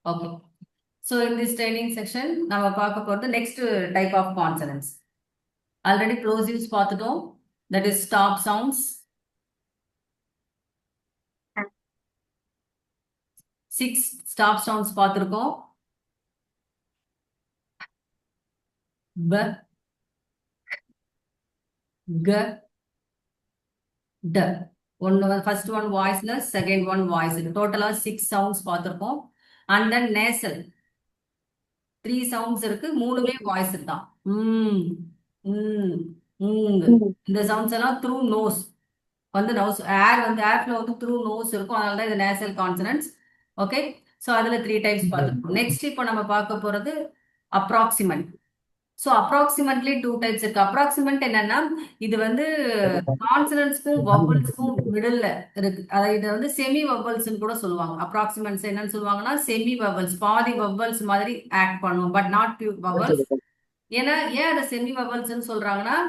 Okay. So in this training section, நம்ம பார்க்க போறது next type of consonants. Already plosives பார்த்துட்டோம். That is stop sounds. 6 stop sounds பார்த்திருக்கோம். B, G, D. First one voiceless, second one voiced. Total 6 sounds பார்த்திருக்கோம். And then nasal. 3 sounds இருக்கு, மூணுமே voiced தான். இந்த சவுண்ட்ஸ் எல்லாம் த்ரூ நோஸ் வந்து nose ஏர் flow வந்து த்ரூ நோஸ் இருக்கும். அதனால தான் இது நேசல் கான்சனன்ட்ஸ். ஓகே, ஸோ அதில் 3 டைப்ஸ் பார்த்துருக்கோம். நெக்ஸ்ட் இப்போ நம்ம பார்க்க போகிறது அப்ராக்சிமெண்ட். ஸோ அப்ராக்சிமெண்ட்லி 2 டைப்ஸ் இருக்கு. அப்ராக்சிமெண்ட் என்னன்னா, இது வந்து கான்சனன்ட்ஸ்க்கும் வவல்ஸ்க்கும் மிடில் இருக்கு. அதாவது இதை வந்து செமி வவல்ஸ்ன்னு கூட சொல்லுவாங்க. அப்ராக்சிமெண்ட்ஸ் என்னன்னு சொல்லுவாங்கன்னா, செமி வவல்ஸ், பாதி வவல்ஸ் மாதிரி ஆக்ட் பண்ணும், பட் நாட் பியூர் வவல்ஸ். ஏன்னா ஏன் அதை செமி வவல்ஸ்ன்னு சொல்றாங்கன்னா,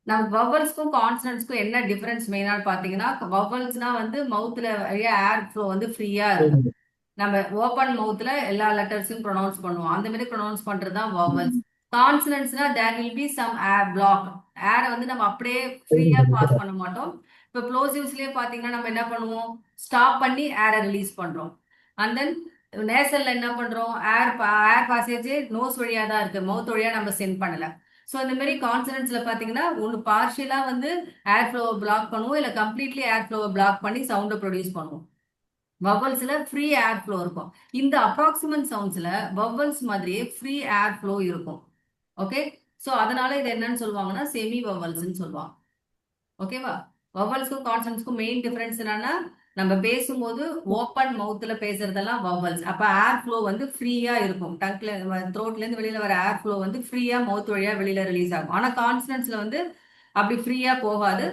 நம்ம வவல்ஸ்க்கும் கான்சனன்ட்ஸ்க்கும் என்ன டிஃபரன்ஸ் மெயினான்னு பார்த்தீங்கன்னா, வவல்ஸ்னா வந்து மவுத்தில் ஏர் ஃப்ளோ வந்து ஃப்ரீயா இருக்கும். நம்ம ஓப்பன் மவுத்தில் எல்லா லெட்டர்ஸையும் ப்ரொனவுன்ஸ் பண்ணுவோம். அந்த மாதிரி ப்ரொனவுன்ஸ் பண்றது தான் வவல்ஸ். கான்சனன்ட்ஸ்னா there will be some air block. ஏரை வந்து நம்ம அப்படியே ஃப்ரீயா பாஸ் பண்ண மாட்டோம். இப்போ ப்ளோசிவ்ஸ்லயே பார்த்தீங்கன்னா நம்ம என்ன பண்ணுவோம், ஸ்டாப் பண்ணி ஏரை ரிலீஸ் பண்றோம். அண்ட் தென் நேசல்ல என்ன பண்றோம், ஏர் பாசேஜ் நோஸ் வழியா தான் இருக்கு, மவுத் வழியா நம்ம சென்ட் பண்ணல. ஸோ இந்த மாதிரி கான்சனன்ட்ஸ்ல பாத்தீங்கன்னா ஒன்று பார்ஷியலா வந்து ஏர் ஃப்ளோவை பிளாக் பண்ணுவோம், இல்லை கம்ப்ளீட்லி ஏர் ஃப்ளோவை பிளாக் பண்ணி சவுண்டை ப்ரொடியூஸ் பண்ணுவோம். வவல்ஸ்ல ஃப்ரீ ஏர் ஃப்ளோ இருக்கும். இந்த அப்ராக்சிமெண்ட் சவுண்ட்ஸ்ல வவல்ஸ் மாதிரியே ஃப்ரீ ஏர் ஃப்ளோ இருக்கும். ஓகே, ஸோ அதனால இது என்னன்னு சொல்லுவாங்கன்னா செமி வவல்ஸ்ன்னு சொல்லுவாங்க. ஓகேவா? வவல்ஸ்க்கும் கான்சனன்ட்ஸ்க்கும் மெயின் டிஃபரன்ஸ் என்னன்னா, நம்ம பேசும்போது ஓப்பன் மவுத்ல பேசுறதெல்லாம் வவல்ஸ். அப்ப ஏர் ஃப்ளோ வந்து ஃப்ரீயா இருக்கும். டங்க்ல த்ரோட்ல இருந்து வெளியில வர ஏர் ஃப்ளோ வந்து ஃப்ரீயா மவுத் வழியா வெளியில ரிலீஸ் ஆகும். ஆனா கான்சனன்ட்ஸ்ல வந்து அப்படி ஃப்ரீயா போகாது.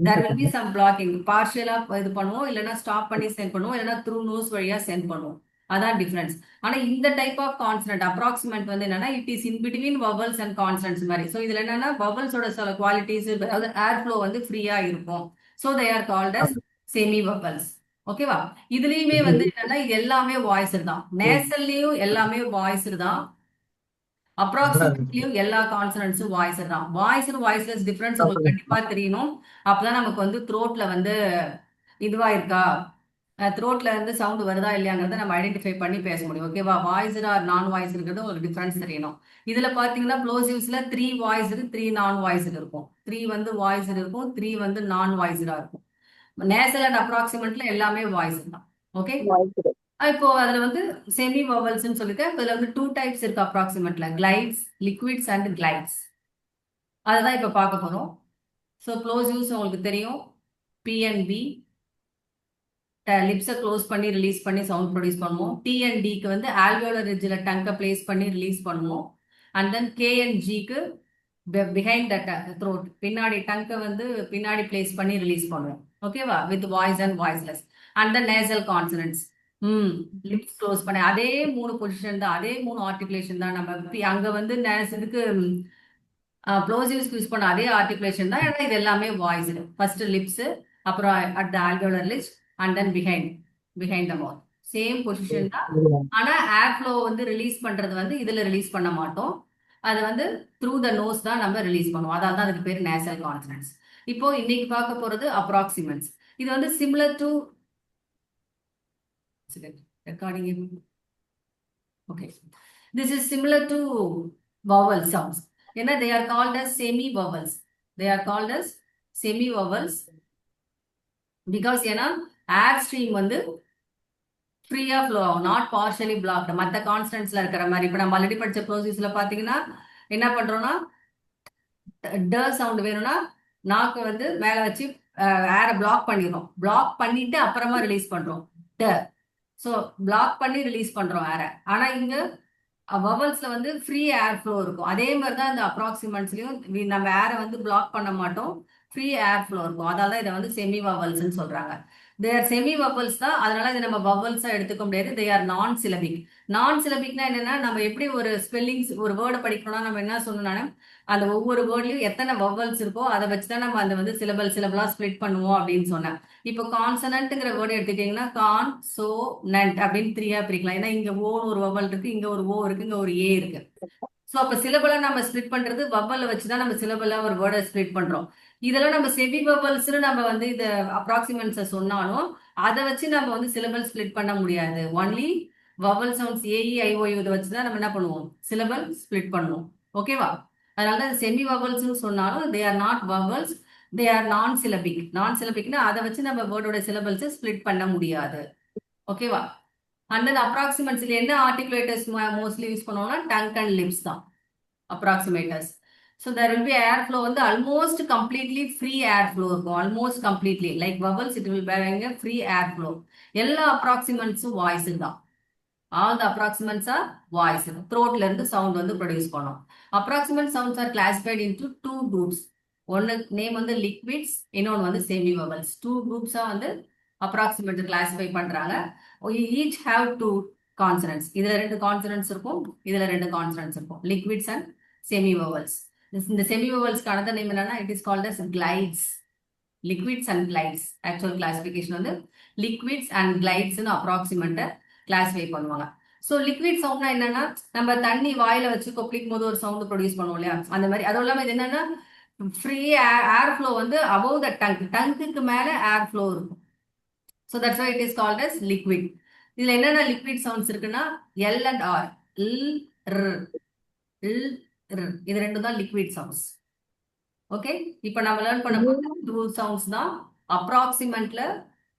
There will be some blocking. பார்ஷியலா இது பண்ணுவோம், இல்லைன்னா ஸ்டாப் பண்ணி சென்ட் பண்ணுவோம், இல்லைன்னா த்ரூ நோஸ் வழியா சென்ட் பண்ணுவோம். அதான் டிஃபரன்ஸ். ஆனா இந்த டைப் ஆஃப் கான்சனன்ட் அப்ராக்சிமெண்ட் வந்து என்னன்னா, it is in between vowels and consonants மாதிரி. ஸோ இதுல என்னன்னா வவல்ஸோட சில குவாலிட்டிஸ், அதாவது ஏர் ஃப்ளோ வந்து ஃப்ரீயா இருக்கும். So they are called as semi vowels. ஓகேவா? இதுலயுமே வந்து என்னன்னா இது எல்லாமே வாய்ஸ் தான். நேசல்லையும் எல்லாமே வாய்ஸ் தான். அப்ராக்சிமேட்லியும் எல்லா கான்சனன்ட்ஸும் வாய்ஸ் தான். வாய்ஸ் வாய்ஸ்லெஸ் டிஃபரன்ஸ் உங்களுக்கு கண்டிப்பா தெரியணும். அப்பதான் நமக்கு வந்து த்ரோட்ல வந்து இதுவா இருக்கா, த்ரோட்ல இருந்து சவுண்ட் வருதா இல்லையாங்கிறத நம்ம ஐடென்டிஃபை பண்ணி பேச முடியும். ஓகேவா? வாய்ஸ் ஆர் நான் வாய்ஸ் இருக்கிறது உங்களுக்கு டிஃபரன்ஸ் தெரியணும். இதுல பாத்தீங்கன்னா ப்ளோசிவ்ஸ்ல 3 வாய்ஸ் 3 நான் வாய்ஸ் இருக்கும். 3 வந்து வாய்ஸ் இருக்கும், 3 வந்து நான் வாய்ஸ்டா இருக்கும். நேசல் அண்ட் அப்ராக்சிமேட்ல எல்லாமே வாய்ஸ் தான். ஓகே, இப்போ அதுல வந்து செமி வவல்ஸ்ன்னு சொல்லிட்டு அதுல வந்து 2 டைப்ஸ் இருக்கு அப்ராக்சிமேட்ல, கிளைட்ஸ், லிக்விட்ஸ் அண்ட் கிளைட்ஸ். அதுதான் இப்ப பார்க்க போறோம். ஸோ க்ளோசிவ்ஸ் உங்களுக்கு தெரியும், பிஎன்பி, லிப்ஸை க்ளோஸ் பண்ணி ரிலீஸ் பண்ணி சவுண்ட் ப்ரொடியூஸ் பண்ணுவோம். டிஎன்டிக்கு வந்து ஆல்வியோலர் ரிட்ஜில் டங்கை பிளேஸ் பண்ணி ரிலீஸ் பண்ணுவோம். அண்ட் தென் கேஎன்ஜிக்கு பிஹைண்ட் த த்ரோட், பின்னாடி டங்கை வந்து பின்னாடி பிளேஸ் பண்ணி ரிலீஸ் பண்ணுவோம். ஓகேவா? With voice and voiceless. And then nasal consonants, lips close பண்ணி அதே 3 பொசிஷன் தான், அதே 3 ஆர்டிகுலேஷன் தான். நம்ம அங்க வந்து இதுக்கு ப்ளோசிவ்ஸ்க்கு யூஸ் பண்ண அதே ஆர்டிகுலேஷன் தான். ஏன்னா இது எல்லாமே வாய்ஸ். ஃபர்ஸ்ட் லிப்ஸ், அப்புறம் at the alveolar lips, and then behind the mouth. Same position தான். ஆனா ஏர் ஃப்ளோ வந்து ரிலீஸ் பண்றது வந்து இதுல ரிலீஸ் பண்ண மாட்டோம். அது வந்து த்ரூ த நோஸ் தான் நம்ம ரிலீஸ் பண்ணுவோம். அதால தான் அதுக்கு பேர் நேசல் கான்சனன்ட்ஸ். இப்போ இன்னைக்கு பார்க்க போறது அப்ராக்சிமெண்ட்ஸ். இது வந்து similar to recording. Okay, this is similar to vowel sounds. ஏன்னா they are called as semi vowels. They are called as semi vowels because ஏன்னா air stream வந்து ஃப்ரீயா ஃப்ளோ ஆகும், நாட் பார்ஷியலி பிளாக்டு. மற்ற கான்ஸ்டன்ட்ஸ்ல இருக்கிற மாதிரி இப்போ நம்ம ஆல்ரெடி படிச்ச ப்ரோசஸ்ல பாத்தீங்கன்னா என்ன பண்றோம்னா, ட சவுண்ட் வேணும்னா நாக்கு வந்து மேல வச்சு ஏரை பிளாக் பண்ணிடுறோம். பிளாக் பண்ணிட்டு அப்புறமா ரிலீஸ் பண்றோம் ட. ஸோ பிளாக் பண்ணி ரிலீஸ் பண்றோம் ஏரை. ஆனா இங்க வவல்ஸ்ல வந்து ஃப்ரீ ஏர் ஃப்ளோ இருக்கும். அதே மாதிரி தான் இந்த அப்ராக்சிமெண்ட்ஸ்லயும் நம்ம ஏரை வந்து பிளாக் பண்ண மாட்டோம், ஃப்ரீ ஏர் ஃப்ளோ இருக்கும். அதால இதை வந்து செமி வவல்ஸ்ன்னு சொல்றாங்க. தே ஆர் செமி வவல்ஸ் தான், அதனால இதை நம்ம வவல்ஸா எடுத்துக்க முடியாது. தே ஆர் நான் சிலபிக். நான் சிலபிக்னா என்னன்னா, நம்ம எப்படி ஒரு ஸ்பெல்லிங்ஸ் ஒரு வேர்டை படிக்கணும்னா நம்ம என்ன சொல்லணும்னா, அந்த ஒவ்வொரு வேர்ட்லயும் எத்தனை வவல்ஸ் இருக்கோ அதை வச்சுதான் நம்ம அந்த வந்து சிலபலா ஸ்ப்ளிட் பண்ணுவோம் அப்படின்னு சொன்னேன். இப்போ கான்சனன்ட்ங்கிற வேர்டு எடுத்துட்டீங்கன்னா கான்சோனன்ட் அப்படின்னு 3ஆ பிரிக்கலாம். ஏன்னா இங்க ஓன்னு ஒரு வவல் இருக்கு, இங்க ஒரு ஓ இருக்கு, இங்க ஒரு ஏ இருக்கு. ஸோ அப்ப சிலபலா நம்ம ஸ்ப்ளிட் பண்றது வவ்வலை வச்சுதான் நம்ம சிலபலா ஒரு வேர்டை ஸ்ப்ளிட் பண்றோம். இதெல்லாம் நம்ம செவி வவல்ஸ்னு நம்ம வந்து இத அப்ராக்சிமெண்ட்ஸை சொன்னாலும் அதை வச்சு நம்ம வந்து சிலபல் ஸ்ப்ளிட் பண்ண முடியாது. Only vowel sounds A E I O U இதை வச்சுதான் நம்ம என்ன பண்ணுவோம், சிலபல் ஸ்ப்ளிட் பண்ணுவோம். ஓகேவா? அதனால செமி வவல்ஸ்னு சொன்னாலும் they are not vowels, they are நான் சிலபிக். நான் சிலபிக்னா அதை வச்சு நம்ம வேர்டோட சிலபல்ஸை ஸ்ப்ளிட் பண்ண முடியாது. ஓகேவா? அண்ட் தென் அப்ராக்சிமெண்ட்ஸ்ல என்ன ஆர்டிகுலேட்டர்ஸ் மோஸ்ட்லி யூஸ் பண்ணுவோம்னா டங்க் அண்ட் லிப்ஸ் தான் approximators. So there will be airflow வந்து almost completely free airflow இருக்கும். almost completely like bubbles it will be a free airflow. எல்லா approximants voice தான். all the approximants are voice. throat ல இருந்து sound வந்து produce பண்ணும். approximant sounds are classified into two groups. ஒன்னு name வந்து liquids, இன்னொன்னு வந்து semi vowels. two groups வந்து approximate classify பண்றாங்க. each have two consonants. இதுல ரெண்டு consonants இருக்கும், இதுல ரெண்டு consonants இருக்கும். liquids and semi vowels. இந்த semi vowels another name என்னன்னா it is called as glides. liquids and glides. actual classification வந்து liquids and glides னு approximate கிளாஸிஃபை பண்ணுவாங்க. ஸோ லிக்விட் சவுண்ட்னா என்னன்னா நம்ம தண்ணி வாயில வச்சு கொப்பளிக்கும் போது ஒரு சவுண்ட் ப்ரொடியூஸ் பண்ணுவோம் இல்லையா, அந்த மாதிரி. அதுவும் இல்லாமல் இது என்னன்னா ஃப்ரீ ஏர் ஃப்ளோ வந்து அபவ் த டங்குக்கு மேல ஏர் ஃப்ளோ இருக்கும். So that's why it is called as liquid. இதுல என்னென்ன லிக்விட் சவுண்ட்ஸ் இருக்குன்னா எல் அண்ட் ஆர், இல் இல் இது ரெண்டும் தான் லிக்விட் சவுண்ட்ஸ். ஓகே, இப்போ நம்ம லேர்ன் பண்ண போறது டூ சவுண்ட்ஸ் தான். அப்ராக்சிமெண்ட்ல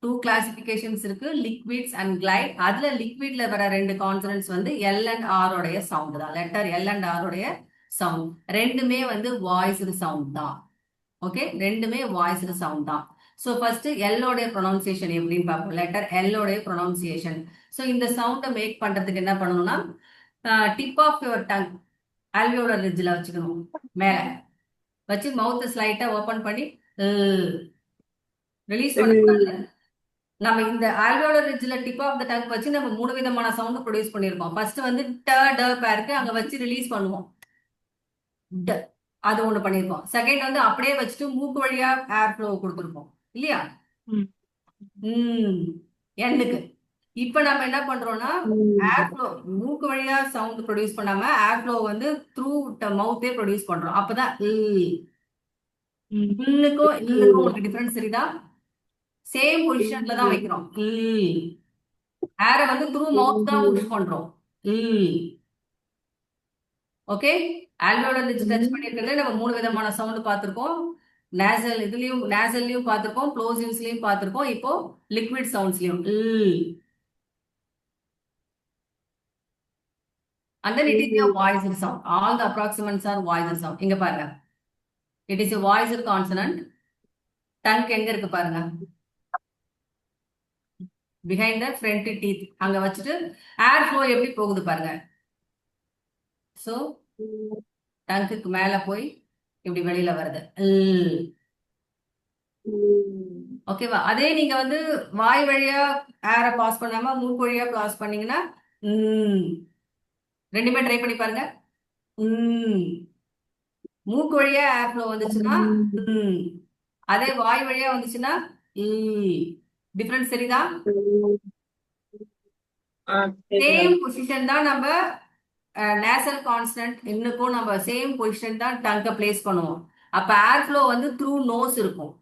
டூ கிளாசிபிகேஷன்ஸ் இருக்கு, லிக்விட்ஸ் அண்ட் கிளைட். அதுல லிக்விட்ல வர ரெண்டு கான்சனன்ட்ஸ் வந்து எல் அண்ட் ஆர் உடைய சவுண்ட் தான். லெட்டர் எல் அண்ட் ஆர் உடைய சவுண்ட் ரெண்டுமே வந்து வாய்ஸ்டு சவுண்ட் தான். ஓகே, ரெண்டுமே வாய்ஸ்டு சவுண்ட் தான். ஸோ ஃபர்ஸ்ட் எல்லோடைய ப்ரொனவுன்சியேஷன் எப்படின்னு பார்ப்போம். Letter எல்லோடைய pronunciation. ஸோ இந்த சவுண்டை மேக் பண்றதுக்கு என்ன பண்ணணும்னா tip of your tongue alveolar ரிட்ஜில் வச்சுக்கணும். மேல வச்சு மவுத்தை ஸ்லைட்டா ஓபன் பண்ணி ரிலீஸ் பண்ண நம்ம இந்த ஆல்வியோலர் ரிட்ஜ்ல டிப் ஆஃப் த டங் வச்சு நம்ம மூணு விதமான சவுண்ட் ப்ரொடியூஸ் பண்ணிருக்கோம். ஃபர்ஸ்ட் வந்து ட ட பேருக்கு அங்க வச்சு ரிலீஸ் பண்ணுவோம், ட அது ஒண்ணு பண்ணிருக்கோம். செகண்ட் வந்து அப்படியே வச்சுட்டு மூக்கு வழியா ஏர் ஃப்ளோ கொடுத்துருக்கோம் இல்லையா, எண்ணுக்கு. இப்ப நம்ம என்ன பண்றோம்னா ஏர் ஃப்ளோ மூக்கு வழியா சவுண்ட் ப்ரொடியூஸ் பண்ணாம ஏர் ஃப்ளோ வந்து த்ரூ மவுத்தே ப்ரொடியூஸ் பண்றோம். அப்பதான் இன்னுக்கும் இல்லுக்கும் உங்களுக்கு டிஃபரன்ஸ் தெரியுதா? சேம் பொசிஷன்ல தான் வைக்கிறோம். ஏர வந்து த்ரூ மவுத் தான் புஷ் பண்றோம். ஓகே, ஆல்வியோலர் ரிட்ஜ் டச் பண்ணிருக்கிறதுல நம்ம மூணு விதமான சவுண்ட் பார்த்திருக்கோம். நேசல் இதுலயும் நேசல்லயும் பார்த்திருக்கோம், ப்ளோசிவ்ஸ்லயும் பார்த்திருக்கோம், இப்போ liquid சவுண்ட்ஸ்லயும். and then it is a voiced sound. all the approximants are voiced sound. இங்க பாருங்க, it is a voiced consonant. Tongue எங்க இருக்கு பாருங்க, behind the front teeth அங்க வச்சுட்டு ஏர் ஃப்ளோ எப்படி போகுது பாருங்க. சோ டங்குக்கு மேல போய் இப்படி வெளியில வருது. ஓகேவா? அதே நீங்க வந்து வாய் வழியா ஏரை பாஸ் பண்ணாம மூக்கு வழியா பாஸ் பண்ணீங்கன்னா ரெண்டுமே ட்ரை பண்ணி பாருங்க. மூக்கு வழியா ஏர் ஃப்ளோ வந்துச்சுன்னா அதே வாய் வழியா வந்துச்சுன்னா டிஃபரன்ஸ் தெரியுதா? சேம் பொசிஷன் தான் நம்ம நேசல் கான்ஸ்டன்ட் இன்னுக்கும் நம்ம சேம் பொசிஷன் தான் டங்க பிளேஸ் பண்ணுவோம். அப்ப ஏர் ஃப்ளோ வந்து த்ரூ நோஸ் இருக்கும்.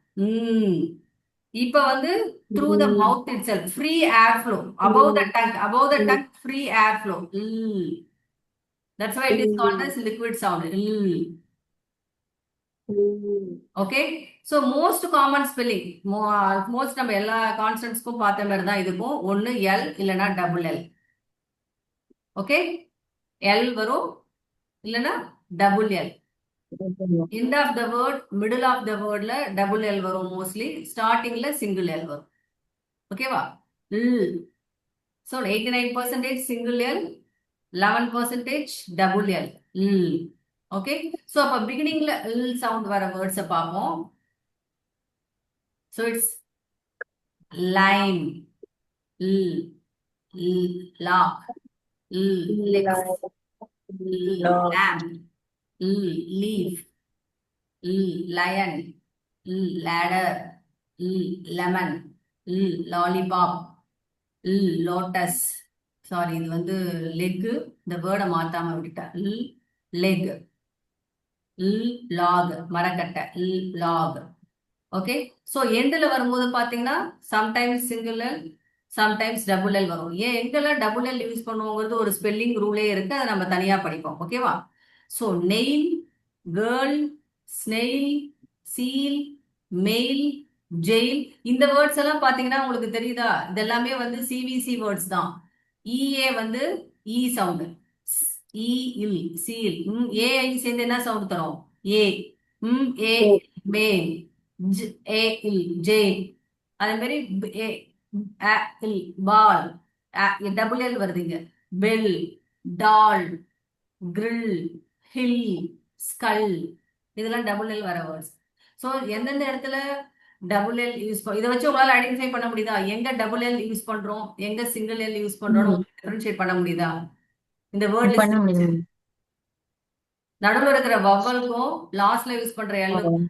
இப்ப வந்து through the mouth itself free air flow above the tongue free air flow. That's why it is called as liquid sound. Okay, so most common spelling most நம்ம எல்லா கான்ஸ்டன்ட்ஸ்க்கும் பார்த்த மாதிரி தான் இதுக்கும். ஒன்னு எல் இல்லைன்னா டபுள் எல். ஓகே, எல் வரும் இல்லைன்னா double L. End of the word middle of the வேர்ட்ல டபுள் எல் வரும் மோஸ்ட்லி, ஸ்டார்டிங்ல சிங்கிள் எல் வரும். ஓகேவா? So 89% single L, 11% double L. Okay, so அப்போ பிகினிங்ல சவுண்ட் வர வேர்ட்ஸை பார்ப்போம். So it's lime, log, lamp, leaf, lion, ladder, lemon, lollipop, lotus. Sorry, இது வந்து லெக், இந்த வேர்டை மாத்தாம விட்டுட்டா. லெக், லாக், மரக்கட்டை, லாக். ஓகே. ஸோ எண்டில் வரும்போது பார்த்தீங்கன்னா sometimes single L, sometimes double L வரும். ஏன் எங்கெல்லாம் டபுள் எல் யூஸ் பண்ணுவோங்கிறது ஒரு ஸ்பெல்லிங் ரூலே இருக்கு, அதை நம்ம தனியாக படிப்போம். ஓகேவா? So nail, girl, snail, seal, mail, jail, இந்த வேர்ட்ஸ் எல்லாம் பார்த்தீங்கன்னா உங்களுக்கு தெரியுதா? இதெல்லாமே வந்து சிவிசி வேர்ட்ஸ் தான். இஏ வந்து இ சவுண்டு, இ இல், சீல், ஏஐ சேர்ந்து என்ன சவுண்ட் தரும்? ஏ, ஏ, மேல், ஏ இல், ஜெயில். அதே மாதிரி இல், பால், டபுள் எல் வருதுங்க. பெல், டால், கிரில், ஹில், ஸ்கல், இதெல்லாம் டபுள் எல் வர வேர்ட்ஸ். ஸோ எந்தெந்த இடத்துல டபுள் எல் யூஸ் இதை வச்சு உங்களால ஐடென்டிஃபை பண்ண முடியுதா? எங்க டபுள் எல் யூஸ் பண்றோம், எங்க சிங்கிள் எல் யூஸ் பண்றோம், டிஃபரன்ஷியேட் பண்ண முடியுதா? இந்த வேர்ட் பண்ண லிஸ்ட் முடியும். நடுவில் இருக்கிற வவ்வலுக்கும் லாஸ்ட்ல யூஸ் பண்ற எல்லுக்கும்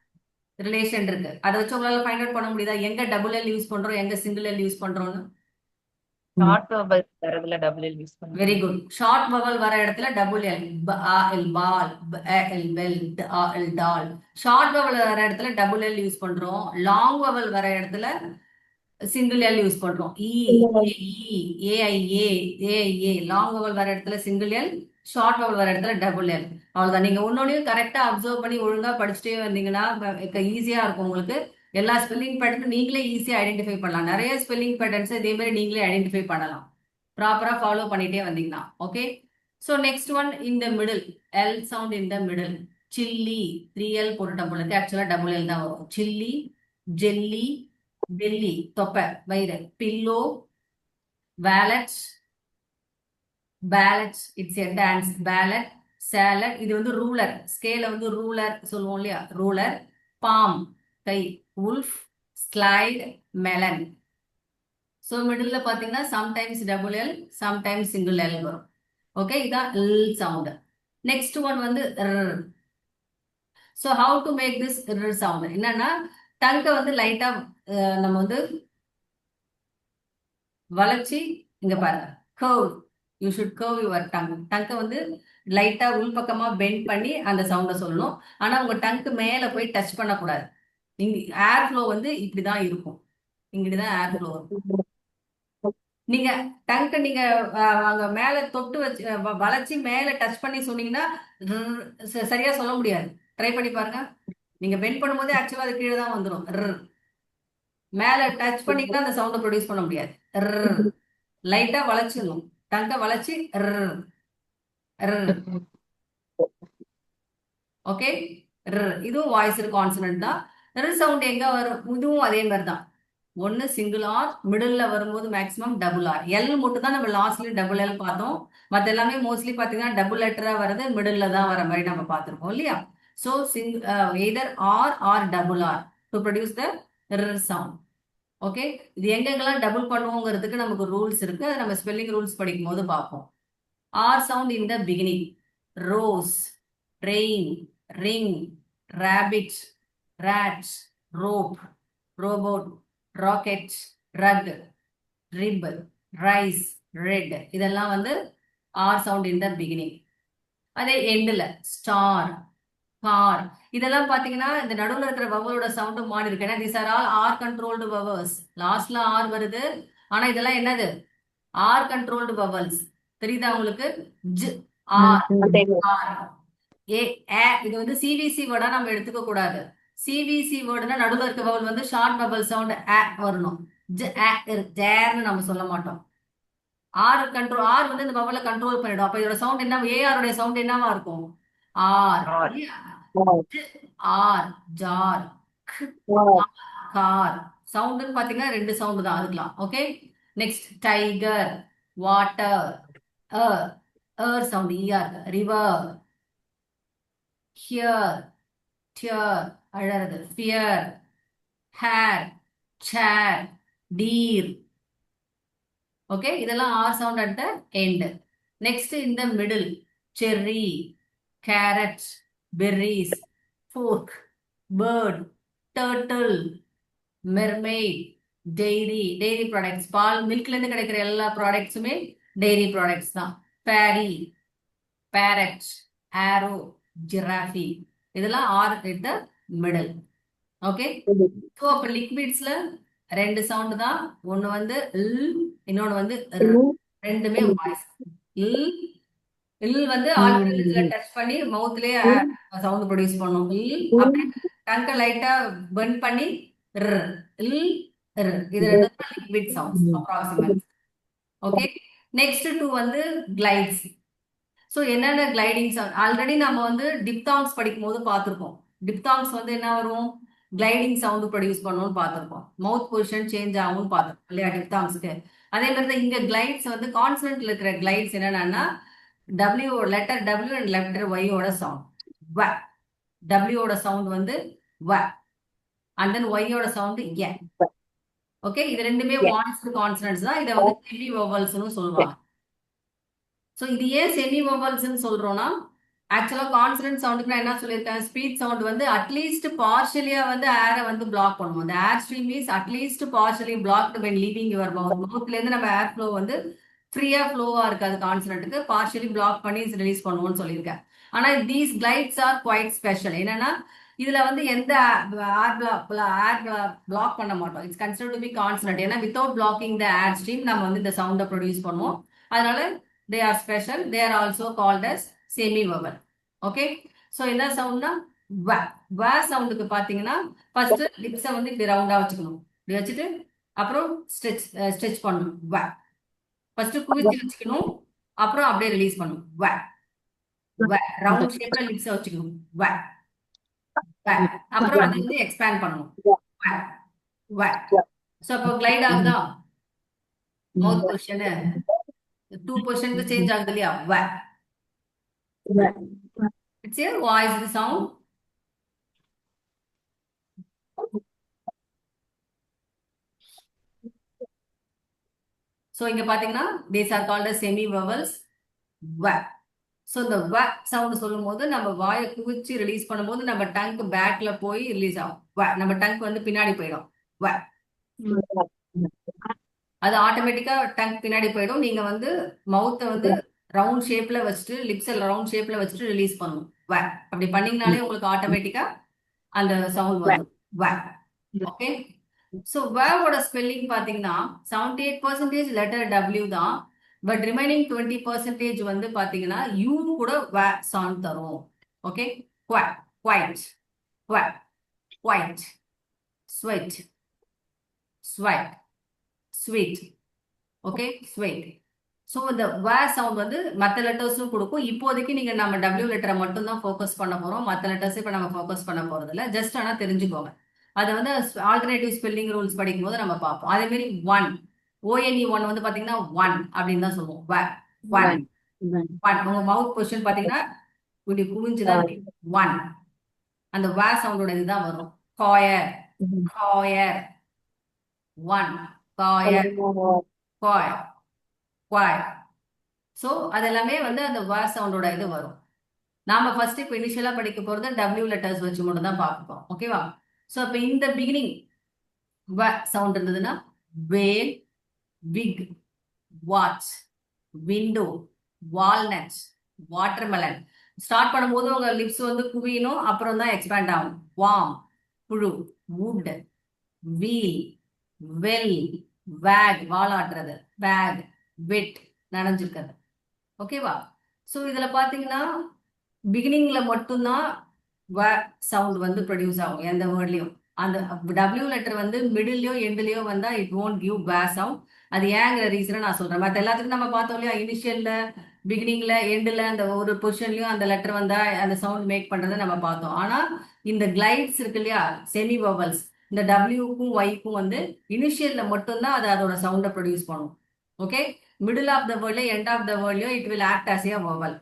ரிலேஷன் இருக்கு. அதை வச்சு உங்களால ஃபைண்ட் அவுட் பண்ண முடியுதா எங்க டபுள் எல் யூஸ் பண்றோம், எங்க சிங்கிள் எல் யூஸ் பண்றோம்னு? ஷார்ட் வவல் வரதுல டபுள் எல் யூஸ் பண்ண வெரி முடியும். குட். ஷார்ட் வவல் வர இடத்துல double L, L ball, L bell, L doll. Short vowel வர இடத்துல டபுள் எல் யூஸ் பண்றோம். லாங் வவல் வர இடத்துல சிங்கிள் எல் யூஸ் பண்றோம். ஏஐஏ, ஏஐஏ. லாங் வவல் வர இடத்துல சிங்கிள் எல், ஷார்ட் வவல் வர இடத்துல டபுள் எல். அவ்வளவுதான். நீங்க ஒன்னொன்னையும் கரெக்டா அப்சர்வ் பண்ணி ஒழுங்கா படிச்சுட்டே வந்தீங்கன்னா ஈஸியா இருக்கும் உங்களுக்கு. எல்லா ஸ்பெல்லிங் பேட்டர்னும் நீங்களே ஈஸியா ஐடென்டிஃபை பண்ணலாம். நிறைய ஸ்பெல்லிங் பேட்டர்ன்ஸ் இதே மாதிரி நீங்களே ஐடென்டிஃபை பண்ணலாம், ப்ராப்பரா ஃபாலோ பண்ணிட்டே வந்தீங்கன்னா. Okay. So next one in the middle, L sound in the middle. Chilli, 3L போட்டுட்டோம் போல இருக்கு, ஆக்சுவலா டபுள் எல் தான் வரும். சில்லி, ஜெல்லி, டெல்லி, தொப்பை, வயிறு, pillow, wallet, ballet, it's a dance, ballet, salad. இது வந்து ரூலர், ஸ்கேல வந்து ரூலர் சொல்லுவோம் இல்லையா, ரூலர். பாம், கை, wolf, slide, melon. So middle பார்த்தீங்கன்னா sometimes double L, sometimes single L வரும். ஓகே, இதான் எல் சவுண்ட். நெக்ஸ்ட் ஒன் வந்து ர். So how to make this ர் சவுண்ட்? என்னன்னா டங்கை வந்து லைட்டா நம்ம வந்து வளைச்சி, இங்க பாருங்க, curve. You should curve your tongue. டங்கை வந்து லைட்டா உள்பக்கமா பெண்ட் பண்ணி அந்த சவுண்டை சொல்லணும். ஆனா உங்க டங்க்கு மேல போய் டச் பண்ணக்கூடாது. இங்க ஏர் ஃப்ளோ வந்து இப்படிதான் இருக்கும், இங்கிட்டுதான் ஏர் ஃப்ளோ இருக்கும். நீங்க டங்க் நீங்க அங்க மேல தொட்டு வச்சு வளைச்சி மேல டச் பண்ணி சொன்னீங்கன்னா சரியா சொல்ல முடியாது. ட்ரை பண்ணி பாருங்க. நீங்க பெண்ட் பண்ணும்போதே ஆக்சுவலா அது கீழே தான் வந்துடும். மேல டச் பண்ணீங்கன்னா அந்த சவுண்டை ப்ரொடியூஸ் பண்ண முடியாது. லைட்டா வளைச்சிடணும், டங்கை வளைச்சி. ஓகே. இதுவும் வாய்ஸ் கான்சனன்ட் தான். சவுண்ட் எங்க வரும்? இதுவும் அதே மாதிரி தான். ஒன்னு சிங்கிள் ஆர், மிடில் வரும்போது மேக்ஸிமம் டபுள் ஆர். எல் மட்டும் தான் நம்ம லாஸ்ட்ல டபுள் எல் பார்த்தோம். மற்ற எல்லாமே மோஸ்ட்லி பார்த்தீங்கன்னா டபுள் லெட்டரா வர்றது மிடில் தான் வர மாதிரி நம்ம பார்த்துருக்கோம் இல்லையா? So either R double R to produce the sound. Okay. இது எங்கெங்கெல்லாம் டபுள் பண்ணுவோங்கிறதுக்கு நமக்கு ரூல்ஸ் இருக்கு, அதை நம்ம ஸ்பெல்லிங் ரூல்ஸ் படிக்கும் போது பார்ப்போம். R sound in the beginning. Rose, rain, ring, rabbit, rat, rope, robot, rocket, rug, rib, rice, red. இதெல்லாம் வந்து R sound in the beginning. அதே எண்டில் ஸ்டார், கார். இதெல்லாம் பாத்தீங்கன்னா இந்த நடுவில் இருக்கிற வவலோட சவுண்டும் மாறி இருக்கு. ஏன்னா these are all R controlled vowels. லாஸ்ட்ல ஆர் வருது, ஆனா இதெல்லாம் என்னது? R controlled vowels. தெரியுதா உங்களுக்கு? ஜ், ஆர், ஆர். ஏ, இது வந்து சிவிசி வேர்டா நம்ம எடுத்துக்க கூடாது. சிவிசி வேர்டுனா நடுவில் இருக்க வவல் வந்து ஷார்ட் வவல் சவுண்ட் வரணும். ஜேர்னு நம்ம சொல்ல மாட்டோம். ஆர் கண்ட்ரோல், ஆர் வந்து இந்த வவலை கண்ட்ரோல் பண்ணிடும். அப்ப இதோட சவுண்ட் என்ன? ஏஆருடைய சவுண்ட் என்னவா இருக்கும்? ஆர். R, jar, car. சவுண்டுன்னு பாத்தீங்கன்னா ரெண்டு சவுண்டு தான் அதுக்கலாம். Okay. Next tiger, water, sound ER, river, here, dear, அழறது, fear, hair, chair, tear. Okay, இதெல்லாம் R sound at the end. Next இந்த middle, cherry, carrot, berries, fork, bird, turtle, mermaid, dairy products, பால் மில்க்ல இருந்து கிடைக்கிற எல்லா ப்ராடக்ட்ஸுமே dairy products தான். fairy, parrot, arrow, giraffe, இதெல்லாம் are at the middle. Okay, so அப்போ லிக்விட்ஸ்ல ரெண்டு சவுண்ட் தான், ஒன்னு வந்து இன்னொன்னு வந்து ரெண்டுமே வாய்ஸ். வந்து ஆல்ரெடி டச் பண்ணி மவுத்லயே சவுண்ட் ப்ரொடியூஸ் பண்ணும். அப்படியே டங்கை லைட்டா பெண்ட் பண்ணி இது ரெண்டு liquid sounds approximate. Okay, next two வந்து கிளைட்ஸ். ஸோ என்னென்ன கிளைடிங் சவுண்ட் ஆல்ரெடி நம்ம வந்து டிப்தாங்ஸ் படிக்கும் போது பார்த்துருக்கோம். டிப்தாங்ஸ் வந்து என்ன வரும், கிளைடிங் சவுண்ட் ப்ரொடியூஸ் பண்ணணும்னு பார்த்துருக்கோம். மவுத் பொசிஷன் சேஞ்ச் ஆகும்னு பார்த்துருக்கோம் இல்லையா டிப்தாங்ஸ்க்கு. அதே மாதிரி தான் இங்க கிளைட்ஸ் வந்து கான்சனன்ட்ல இருக்கிற கிளைட்ஸ் என்னன்னா W letter W and letter ஒய்யோட சவுண்ட் வ. டபிள்யூட சவுண்ட் வந்து வ அண்ட் தென் ஒய்யோட சவுண்ட் எ. ஓகே, இது ரெண்டுமே வாய்ஸ்டு கான்சனன்ட்ஸ் தான். இதை வந்து செமி வவல்ஸ்னு சொல்லுவாங்க. ஸோ இது ஏன் செமி வவல்ஸ்ன்னு சொல்றோம்னா, ஆக்சுவலா கான்சனன்ட் சவுண்டுக்கு நான் என்ன சொல்லியிருக்கேன், ஸ்பீச் சவுண்ட் வந்து அட்லீஸ்ட் பார்ஷியலியா வந்து ஏரை வந்து பிளாக் பண்ணுவோம். அந்த air stream is at least partially blocked when leaving your mouth. மவுத்ல இருந்து நம்ம ஏர் ஃப்ளோ வந்து ஃப்ரீயா ஃப்ளோவா இருக்காது, கான்சனன்ட்டுக்கு பார்ஷியலி பிளாக் பண்ணி ரிலீஸ் பண்ணுவோம்னு சொல்லியிருக்கேன். ஆனா these glides are quite special. என்னன்னா இதுல வந்து எந்த ஏர் பிளாக் பண்ண மாட்டோம். It's considered to be consonant. ஏன்னா without blocking the air stream நம்ம வந்து இந்த சவுண்டை ப்ரொடியூஸ் பண்ணுவோம். அதனால they are special. They are also called as semi vowel. Okay, so என்ன சவுண்ட்னா வ. வ சவுண்டுக்கு பாத்தீங்கன்னா ஃபர்ஸ்ட் லிப்ஸை வந்து இப்படி ரவுண்டா வச்சுக்கணும். இப்படி வச்சுட்டு அப்புறம் ஸ்ட்ரெச் பண்ணணும். வ ஃபர்ஸ்ட் குவிச்சு வச்சுக்கணும், அப்புறம் அப்படியே ரிலீஸ் பண்ணணும். வ வ ரவுண்ட் ஷேப்ல லிப்ஸை வச்சுக்கணும். வ வ அப்புறம் அதை வந்து எக்ஸ்பேண்ட் பண்ணணும். வ வ. ஸோ அப்போ கிளைட் ஆகுதா மவுத் பொசிஷன், 2% சேஞ்ச் ஆகுது இல்லையா. வ இட்ஸ் ஏ வாய்ஸ்டு சவுண்ட். ஸோ இங்க பாத்தீங்கன்னா these are called as semi vowels. வ. ஸோ இந்த வ சவுண்ட் சொல்லும் போது நம்ம வாயை குவிச்சு ரிலீஸ் பண்ணும்போது நம்ம டங்க் பேக்ல போய் ரிலீஸ் ஆகும். வ நம்ம டங்க் வந்து பின்னாடி போயிடும். வ அது ஆட்டோமேட்டிக்கா டங்க் பின்னாடி போயிடும். நீங்க வந்து மவுத்தை வந்து ரவுண்ட் ஷேப்ல வச்சுட்டு லிப்ஸ் ரவுண்ட் ஷேப்ல வச்சுட்டு ரிலீஸ் பண்ணணும். வ அப்படி பண்ணீங்கனாலே உங்களுக்கு ஆட்டோமேட்டிக்கா அந்த சவுண்ட் வரும். வ. ஓகே, ஸோ வேவோட ஸ்பெல்லிங் பாத்தீங்கன்னா 78% லெட்டர் டபிள்யூ தான். பட் ரிமைனிங் 20% வந்து பாத்தீங்கன்னா யூ கூட வ சவுண்ட் தரும். Okay, quite, quite, quite, sweat, sweat, sweet. Okay, sweet. So இந்த வ சவுண்ட் வந்து மற்ற லெட்டர்ஸும் கொடுக்கும். இப்போதைக்கு நீங்க நம்ம டபிள்யூ லெட்டரை மட்டும் தான் ஃபோக்கஸ் பண்ண போறோம். மற்ற லெட்டர்ஸ் இப்போ நம்ம ஃபோக்கஸ் பண்ண போறது இல்லை. ஜஸ்ட் ஆனால் தெரிஞ்சுக்கோங்க. அதை வந்து ஆல்டர்னேட்டிவ் ஸ்பெல்லிங் ரூல்ஸ் படிக்கும் போது நம்ம பார்ப்போம். அதே மாதிரி ஒன், ONE ஒன் வந்து பாத்தீங்கன்னா ஒன் அப்படின்னு தான் சொல்லுவோம். வ ஒன் ஒன். உங்க மவுத் பொசிஷன் பாத்தீங்கன்னா இப்படி குமிஞ்சுதான் ஒன். அந்த வ சவுண்டோட இதுதான் வரும். காயர், காயர், ஒன், காயர், காய், காய். ஸோ அது எல்லாமே வந்து அந்த வ சவுண்டோட இது வரும். நாம ஃபர்ஸ்ட் இப்போ இனிஷியலா படிக்க போறது டபிள்யூ லெட்டர்ஸ் வச்சு மட்டும் தான் பார்ப்போம். ஓகேவா? ஸோ இப்போ இந்த பிகினிங் வ சவுண்ட் இருந்ததுன்னா whale, wig, watch, window, walnut, watermelon. Start பண்ணும்போது உங்க லிப்ஸ் வந்து குவியணும், அப்புறம் தான் எக்ஸ்பேண்ட் ஆகும். வாம், புழு, வுட், வீல், வெல், வேக் வாலாட்டுறது, பேக், வெட் நனைஞ்சிருக்கிறது. ஓகேவா? ஸோ இதுல பாத்தீங்கன்னா பிகினிங்ல மட்டும்தான் வ சவுண்ட் வந்து ப்ரொடியூஸ் ஆகும் எந்த வேர்ட்லயும். அந்த டபிள்யூ லெட்டர் வந்து மிடில்லையோ எண்ட்லயோ வந்தா இட் ஓன்ட் கிவ் வ சவுண்ட். அது ஏங்கிற ரீசனை நான் சொல்றேன். மற்ற எல்லாத்துக்கும் நம்ம பார்த்தோம் இல்லையா, இனிஷியல்ல, பிகினிங்ல, எண்ட்ல அந்த ஒரு பொசிஷன்லயும் அந்த லெட்டர் வந்தா அந்த சவுண்ட் மேக் பண்றதை நம்ம பார்த்தோம். ஆனா இந்த கிளைட்ஸ் இருக்கு இல்லையா, செமி வவல்ஸ், இந்த டபிள்யூக்கும் ஒய்க்கும் வந்து இனிஷியல்ல மட்டும்தான் அது அதோட சவுண்டை ப்ரொடியூஸ் பண்ணும். ஓகே, மிடில் ஆஃப் த வேர்ட்ல எண்ட் ஆஃப் த வேர்ட்லயும் it will act as a vowel.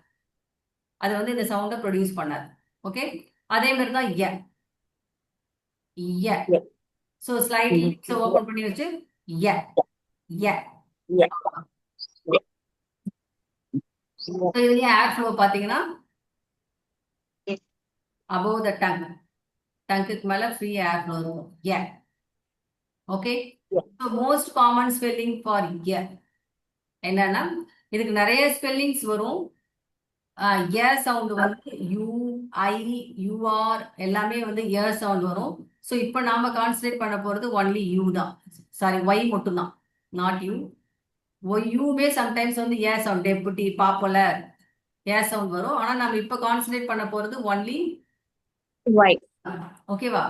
அது வந்து இந்த சவுண்டை ப்ரொடியூஸ் பண்ணாது. ஓகே, அதே மாதிரி தான் எ. சோ ஸ்லைட்லி லிப்ஸ் ஓபன் பண்ணி வச்சு எ எ. இதுலயே ஏர் ஃப்ளோ பாத்தீங்கன்னா above the tongue. டங்குக்கு மேல ஃப்ரீ ஏர் ஃப்ளோ இருக்கும். A. Okay. Yeah. So most common spelling for A என்னன்னா, இதுக்கு நிறைய ஸ்பெல்லிங்ஸ் வரும். ஏ சவுண்ட் வந்து யூ, ஐ, யூஆர் எல்லாமே வந்து ஏ சவுண்ட் வரும். ஸோ இப்போ நாம கான்சன்ட்ரேட் பண்ண போறது ஒன்லி யூ தான். சாரி, ஒய் மட்டும்தான், நாட் யூ. யூமே சம்டைம்ஸ் வந்து ஏ சவுண்ட், டெபுட்டி, பாப்புலர் ஏ சவுண்ட் வரும். ஆனா நம்ம இப்போ கான்சன்ட்ரேட் பண்ண போறது ஒன்லி Why? ஓகேவா.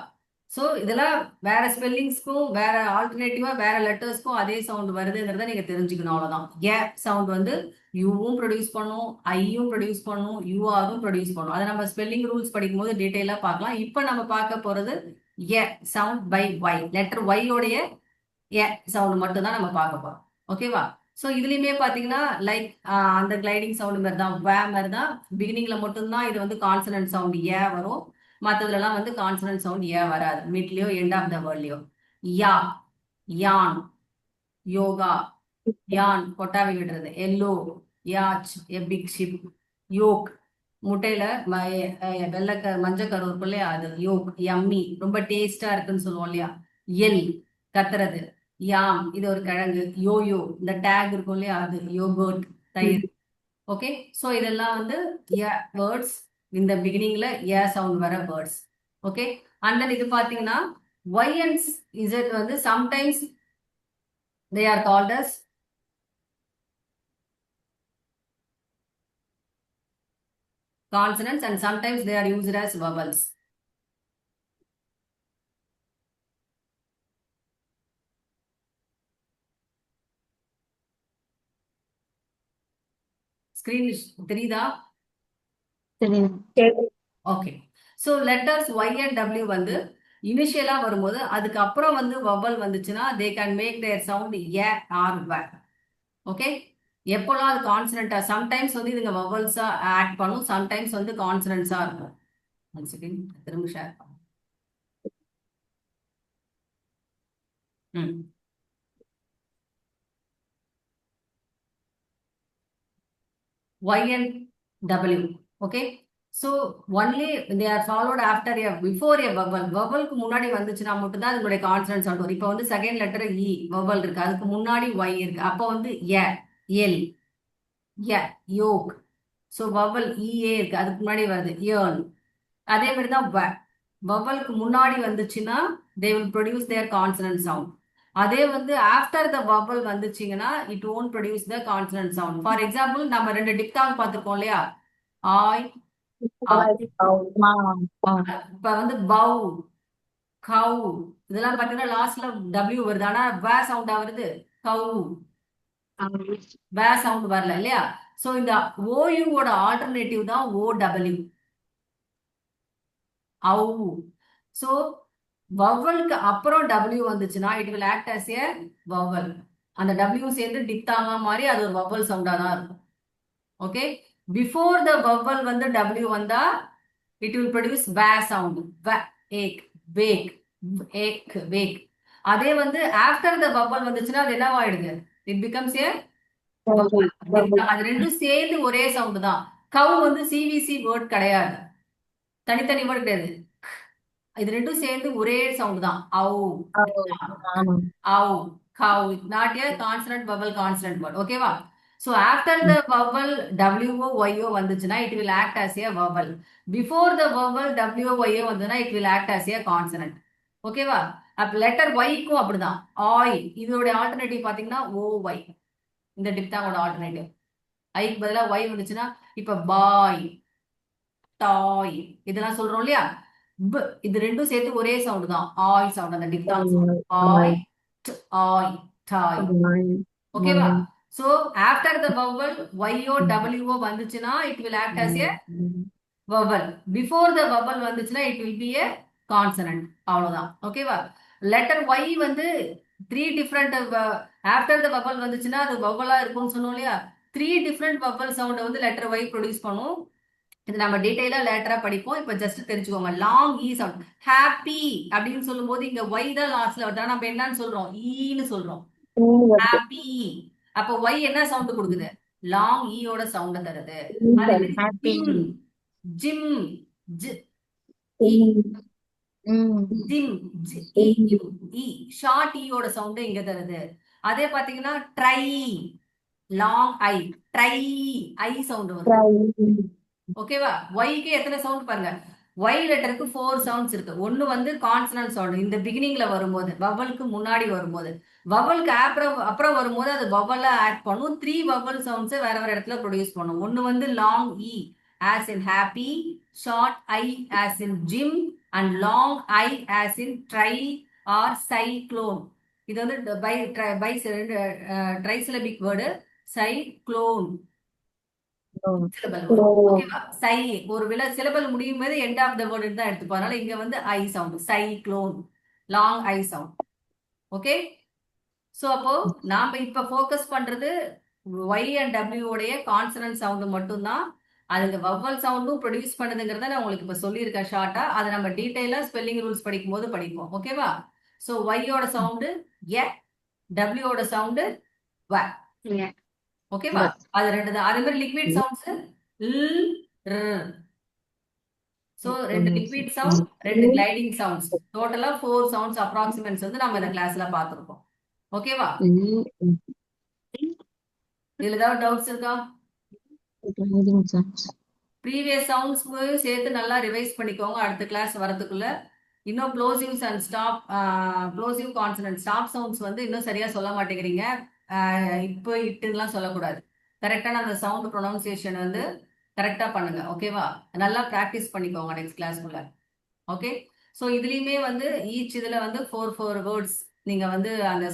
ஸோ இதெல்லாம் வேற ஸ்பெல்லிங்ஸ்க்கும் வேற ஆல்டர்னேட்டிவா வேற லெட்டர்ஸ்க்கும் அதே சவுண்ட் வருதுங்கிறத நீங்க தெரிஞ்சுக்கணும், அவ்வளவுதான். ஏ சவுண்ட் வந்து யூவும் ப்ரொடியூஸ் பண்ணும், ஐயும் ப்ரொடியூஸ் பண்ணும், யூஆரும் ப்ரொடியூஸ் பண்ணும். அதை நம்ம ஸ்பெல்லிங் ரூல்ஸ் படிக்கும் போது டீட்டெயிலா பார்க்கலாம். இப்போ நம்ம பார்க்க போறது A sound by Y, letter ஒய்யோடைய ஏ சவுண்ட் மட்டும் தான் நம்ம பார்க்க போறோம். ஓகேவா. ஸோ இதுலயுமே பாத்தீங்கன்னா லைக் அந்த கிளைடிங் சவுண்ட் மாதிரி தான், வே மாதிரி தான். பிகினிங்ல மட்டும்தான் இது வந்து கான்சனன்ட் சவுண்ட் ஏ வரும். மற்றதுலாம் வந்து கான்சனன்ட் சவுண்ட் ஏ வராது, மிட்லயோ எண்ட் ஆஃப் த வேர்ட்லயோ. யா, யான், யோகா, யான் கொட்டாவி விடுறது, yellow, yacht a big ship, yolk முட்டையில வெள்ளை மஞ்சள் இருக்கும் இல்லையா, அது யோக். யம்மி ரொம்ப டேஸ்டா இருக்குன்னு சொல்லுவோம் இல்லையா. எல் கத்துறது. யாம் இது ஒரு கிழங்கு. யோயோ இந்த டேக் இருக்கும் இல்லையா, அது யோகர்ட், தயிர். ஓகே. ஸோ இதெல்லாம் வந்து வேர்ட்ஸ், இந்த பிகினிங்ல ஏ சவுண்ட் வர வேர்ட்ஸ். ஓகே. அண்ட் தென் இது பாத்தீங்கன்னா ஒய் அண்ட் இசட் வந்து sometimes they are called as consonants and sometimes they are used as vowels. Screen தெரியுதா? Okay. So letters Y and W வந்து இனிஷியலா வரும்போது அதுக்கப்புறம் வந்து வவல் வந்துச்சுன்னா they can make their sound a or way. Okay. எப்போல்லாம் அது கான்சனண்டா, சம்டைம்ஸ் வந்து இதுங்க வவல்ஸா ஆட் பண்ணும், சம்டைம்ஸ் வந்து கான்சனன்ஸா இருக்கும். திரும்ப ஷேர் பண்ணும். Y and W. Okay. So only they are followed after a before a vowel. Vowelக்கு முன்னாடி வந்துச்சுன்னா மட்டும் தான் அதனுடைய கான்சனன்ட் சவுண்ட் வரும். இப்போ வந்து செகண்ட் லெட்டர் இ வவல் இருக்கு, அதுக்கு முன்னாடி ஒய் இருக்கு, அப்போ வந்து எ, எல், எ, யோக். ஸோ வவல் இஏ இருக்கு, அதுக்கு முன்னாடி வருது ஏர்ன். அதே மாதிரி தான் வவலுக்கு முன்னாடி வந்துச்சுன்னா they will produce their consonant sound. அதே வந்து ஆஃப்டர் த வவல் வந்துச்சுங்கன்னா it won't produce the consonant sound. For example நம்ம ரெண்டு டிப்தாங் பார்த்துருக்கோம் இல்லையா, ஆய், இப்ப வந்து பவு, கவு இதெல்லாம் பார்த்தீங்கன்னா லாஸ்ட்ல டபிள்யூ வருது, ஆனா வே சவுண்டா வருது, கவு வே சவுண்ட் வரல இல்லையா. ஸோ இந்த ஓயுவோட ஆல்டர்னேட்டிவ் தான் ஓ டபிள்யூ, அவு. ஸோ வவலுக்கு அப்புறம் டபிள்யூ வந்துச்சுன்னா it will act as a vowel. அந்த டபிள்யூ சேர்ந்து டிப்தாங்க மாதிரி அது ஒரு வவல் சவுண்டா தான் இருக்கும். ஓகே. பிஃபோர் த வவல் வந்து டபிள்யூ வந்தா it will produce way sound, ache, wake, ache, wake. அதே வந்து ஆஃப்டர் த வவல் வந்துச்சுன்னா அது என்னவாயிடுது, இட் பிகம்ஸ் ஏ வவல். அது ரெண்டும் சேர்ந்து ஒரே சவுண்ட் தான். கவு வந்து சிவிசி வேர்ட் கிடையாது, தனித்தனி வேர்ட் கிடையாது, இது ரெண்டும் சேர்ந்து ஒரே சவுண்ட் தான். அவு, அவு, கவு, not a consonant vowel consonant word. ஓகேவா. So after the vowel WO YO வந்துச்சுன்னா it will act as a vowel. Before the vowel WO YO வந்துச்சுன்னா it will act as a consonant. ஓகேவா. அப்ப லெட்டர் ஒய்க்கும் அப்படிதான். ஆய் இதோட ஆல்டர்னேட்டிவ் பாத்தீங்கன்னா OY, இந்த டிப்தாங்கோட ஆல்டர்னேட்டிவ். ஐக்கு பதிலா ஒய் வந்துச்சுன்னா இப்ப பாய், டாய் இதெல்லாம் சொல்றோம் இல்லையா. இது ரெண்டும் சேர்த்து ஒரே சவுண்ட் தான், ஆய் சவுண்ட், அந்த டிப்தாங் சவுண்ட். ஆய், ஆய், டாய். ஓகேவா. So after the vowel YO WO வந்துச்சுன்னா it will act as a vowel. Before the vowel வந்துச்சுன்னா it will be a consonant. அவ்வளவுதான். ஓகேவா. லெட்டர் Y வந்து 3 டிஃப்ரெண்ட் ஆஃப்டர் த வவல் வந்துச்சுன்னா அது வவலா இருக்கும்னு சொன்னோம் இல்லையா. 3 டிஃப்ரெண்ட் வவல் சவுண்ட் வந்து லெட்டர் Y ப்ரொடியூஸ் பண்ணும். இது நம்ம டீடைலா லேட்டரா படிப்போம். இப்ப ஜஸ்ட் தெரிஞ்சுக்கோங்க. லாங் ஈ சவுண்ட், ஹாப்பி அப்படின்னு சொல்லும் போது இங்க ஒய் தான் லாஸ்ட்ல வருது, நம்ம என்னன்னு சொல்றோம், ஈன்னு சொல்றோம், ஹாப்பி. அப்ப ஒய் என்ன சவுண்ட் கொடுக்குது, லாங் ஈயோட சவுண்ட் தருது. ஜிம், இ ம். ஜிம் இ இ ஷார்ட் ஈயோட சவுண்ட் இங்க தருது. அதே பாத்தீங்கன்னா try long I try I sound வருது. ஓகேவா? ஒய்க்கு எத்தனை சவுண்ட் பாருங்க. ஒய் லெட்டருக்கு 4 சவுண்ட்ஸ் இருக்கு. ஒன்னு வந்து கான்சனன்ட் சவுண்ட் இந்த பிகினிங்ல வரும்போது வவலுக்கு முன்னாடி வரும்போது, வவலுக்கு அப்புறம் வரும்போது அது வவலா ஆக்ட் பண்ணும். 3 வவல் சவுண்ட்ஸ் வேற வேற இடத்துல ப்ரொடியூஸ் பண்ணும். ஒன்னு வந்து long E as in happy, short I as in Jim and long I as in try or cyclone. இது வந்து பை ட்ரைசிலபிக் வேர்டு சைக்ளோன் சிலபல் வரும். ஓகேவா? சை ஒரு சிலபல் முடியும் போது எண்ட் ஆஃப் த வேர்டு தான் எடுத்துப்போம். அதனால இங்க வந்து I sound cyclone long I sound. Okay, so அப்போ நாம இப்ப ஃபோக்கஸ் பண்றது ஒய் அண்ட் டபிள்யூ உடைய கான்சனன்ட் சவுண்ட் மட்டும்தான். அதுக்கு வவ்வல் சவுண்டும் ப்ரொடியூஸ் பண்ணுதுங்கிறத நான் உங்களுக்கு இப்ப சொல்லியிருக்கேன் ஷார்ட்டா. அதை நம்ம டீடைலா ஸ்பெல்லிங் ரூல்ஸ் படிக்கும் போது படிப்போம். ஓகேவா? சோ ஒய்யோட சவுண்டு எ, டபிள்யூட சவுண்டு வ. ஓகேவா? அது ரெண்டு தான். அதே மாதிரி லிக்விட் சவுண்ட்ஸ் சோ ரெண்டு லிக்விட் சவுண்ட், ரெண்டு கிளைடிங் சவுண்ட்ஸ், டோட்டலா 4 சவுண்ட்ஸ் அப்ராக்சிமேட்ஸ் வந்து நம்ம இந்த கிளாஸ்ல பார்த்திருக்கோம். ஓகேவா? இதுல ஏதாவது டவுட்ஸ் இருக்கா? ப்ரீவியஸ் சவுண்ட்ஸ் சேர்த்து நல்லா ரிவைஸ் பண்ணிக்கோங்க அடுத்த கிளாஸ் வரதுக்குள்ள. இன்னும் closives and stop closive consonant stop sounds வந்து இன்னும் சரியா சொல்ல மாட்டேங்கிறீங்க. இப்போ இட்டுலாம் சொல்லக்கூடாது. கரெக்டான அந்த சவுண்ட் ப்ரொனவுன்சியேஷன் வந்து கரெக்டா பண்ணுங்க. ஓகேவா? நல்லா ப்ராக்டிஸ் பண்ணிக்கோங்க நெக்ஸ்ட் கிளாஸ்க்குள்ள. ஓகே, ஸோ இதுலயுமே வந்து ஈச் இதுல வந்து 4 வேர்ட்ஸ் நீங்க வந்து அந்த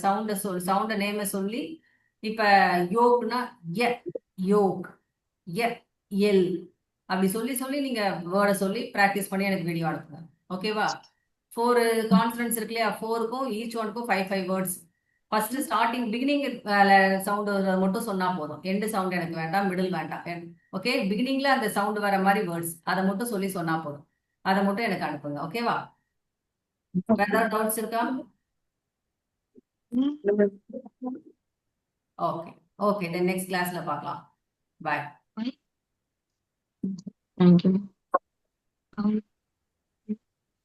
சவுண்ட நேம சொல்லி, இப்ப யோக்னா எ யோக், எ எல் அப்படி சொல்லி சொல்லி நீங்க வேர்டை சொல்லி ப்ராக்டிஸ் பண்ணி எனக்கு வீடியோ அனுப்புங்க. ஓகேவா? 4 கான்சனன்ட்ஸ் இருக்கு இல்லையா? 4க்கும் ஈச் ஒன்க்கும் 5 words. First starting beginning sound மட்டும் சொன்னா போதும். எண்டு சவுண்ட் எனக்கு வேண்டாம், மிடில் வேண்டாம். ஓகே, பிகினிங்ல அந்த சவுண்ட் வர மாதிரி வேர்ட்ஸ் அதை மட்டும் சொல்லி சொன்னா போதும். அதை மட்டும் எனக்கு அனுப்புங்க. ஓகேவா? வேற ஏதாவது டவுட்ஸ் இருக்கா? ஓகே ஓகே, தென் நெக்ஸ்ட் கிளாஸ்ல பார்க்கலாம். பாய். Thank you.